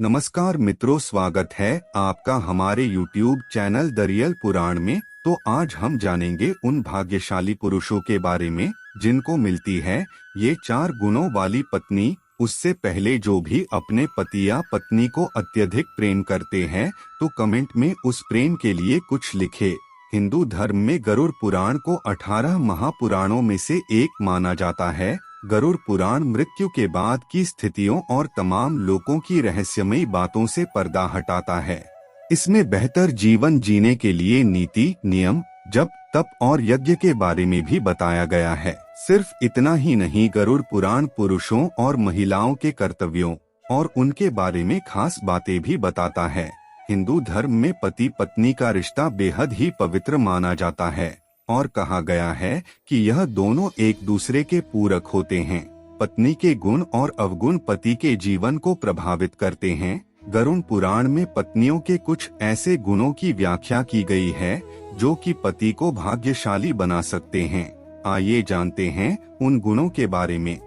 नमस्कार मित्रों, स्वागत है आपका हमारे YouTube चैनल दरियल पुराण में। तो आज हम जानेंगे उन भाग्यशाली पुरुषों के बारे में जिनको मिलती है ये 4 गुणों वाली पत्नी। उससे पहले जो भी अपने पति या पत्नी को अत्यधिक प्रेम करते हैं तो कमेंट में उस प्रेम के लिए कुछ लिखे। हिंदू धर्म में गरुड़ पुराण को 18 महापुराणों में से एक माना जाता है। गरुड़ पुराण मृत्यु के बाद की स्थितियों और तमाम लोगों की रहस्यमयी बातों से पर्दा हटाता है। इसमें बेहतर जीवन जीने के लिए नीति, नियम, जप, तप और यज्ञ के बारे में भी बताया गया है। सिर्फ इतना ही नहीं, गरुड़ पुराण पुरुषों और महिलाओं के कर्तव्यों और उनके बारे में खास बातें भी बताता है। हिंदू धर्म में पति पत्नी का रिश्ता बेहद ही पवित्र माना जाता है और कहा गया है कि यह दोनों एक दूसरे के पूरक होते हैं। पत्नी के गुण और अवगुण पति के जीवन को प्रभावित करते हैं। गरुड़ पुराण में पत्नियों के कुछ ऐसे गुणों की व्याख्या की गई है जो कि पति को भाग्यशाली बना सकते हैं। आइए जानते हैं उन गुणों के बारे में।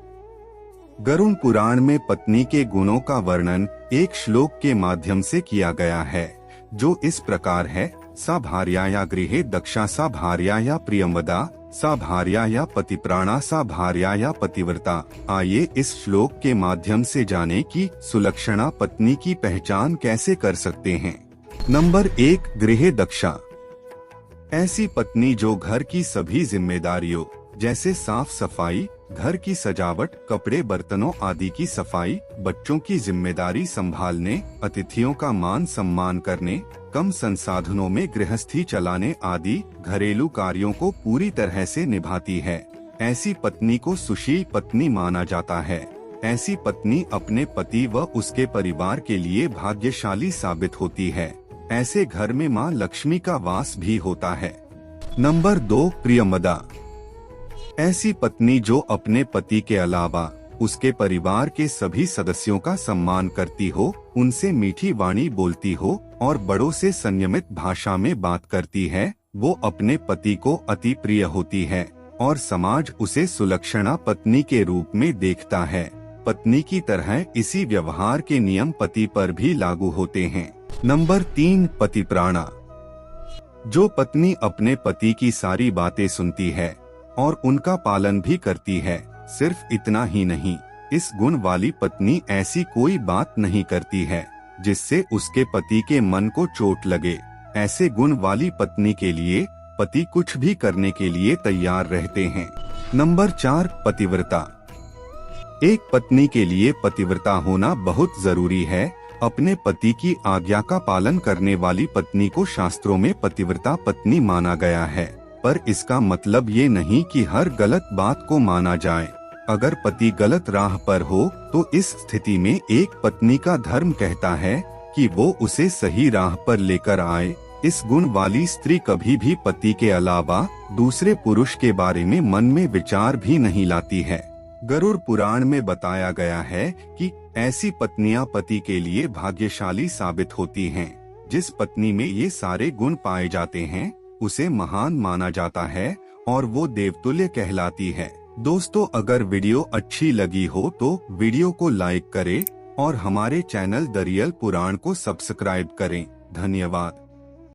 गरुड़ पुराण में पत्नी के गुणों का वर्णन एक श्लोक के माध्यम से किया गया है जो इस प्रकार है। सा भार्याया गृहे दक्षा, सा भार्याया प्रियंवदा, सा भार्याया पतिप्राणा, सा भार्याया पतिव्रता। आइए इस श्लोक के माध्यम से जाने कि सुलक्षणा पत्नी की पहचान कैसे कर सकते हैं। नंबर 1, गृहे दक्षा। ऐसी पत्नी जो घर की सभी जिम्मेदारियों जैसे साफ सफाई, घर की सजावट, कपड़े बर्तनों आदि की सफाई, बच्चों की जिम्मेदारी संभालने, अतिथियों का मान सम्मान करने, कम संसाधनों में गृहस्थी चलाने आदि घरेलू कार्यों को पूरी तरह से निभाती है। ऐसी पत्नी को सुशील पत्नी माना जाता है। ऐसी पत्नी अपने पति व उसके परिवार के लिए भाग्यशाली साबित होती है। ऐसे घर में मां लक्ष्मी का वास भी होता है। नंबर 2, प्रियमदा। ऐसी पत्नी जो अपने पति के अलावा उसके परिवार के सभी सदस्यों का सम्मान करती हो, उनसे मीठी वाणी बोलती हो और बड़ों से संयमित भाषा में बात करती है, वो अपने पति को अति प्रिय होती है और समाज उसे सुलक्षणा पत्नी के रूप में देखता है। पत्नी की तरह इसी व्यवहार के नियम पति पर भी लागू होते हैं। नंबर 3, पतिप्राणा। जो पत्नी अपने पति की सारी बातें सुनती है और उनका पालन भी करती है। सिर्फ इतना ही नहीं, इस गुण वाली पत्नी ऐसी कोई बात नहीं करती है जिससे उसके पति के मन को चोट लगे। ऐसे गुण वाली पत्नी के लिए पति कुछ भी करने के लिए तैयार रहते हैं। नंबर 4, पतिव्रता। एक पत्नी के लिए पतिव्रता होना बहुत जरूरी है। अपने पति की आज्ञा का पालन करने वाली पत्नी को शास्त्रों में पतिव्रता पत्नी माना गया है। पर इसका मतलब ये नहीं कि हर गलत बात को माना जाए। अगर पति गलत राह पर हो तो इस स्थिति में एक पत्नी का धर्म कहता है कि वो उसे सही राह पर लेकर आए। इस गुण वाली स्त्री कभी भी पति के अलावा दूसरे पुरुष के बारे में मन में विचार भी नहीं लाती है। गरुड़ पुराण में बताया गया है कि ऐसी पत्नियां पति के लिए भाग्यशाली साबित होती हैं। जिस पत्नी में ये सारे गुण पाए जाते हैं उसे महान माना जाता है और वो देवतुल्य कहलाती है। दोस्तों, अगर वीडियो अच्छी लगी हो तो वीडियो को लाइक करें और हमारे चैनल दरियल पुराण को सब्सक्राइब करें। धन्यवाद।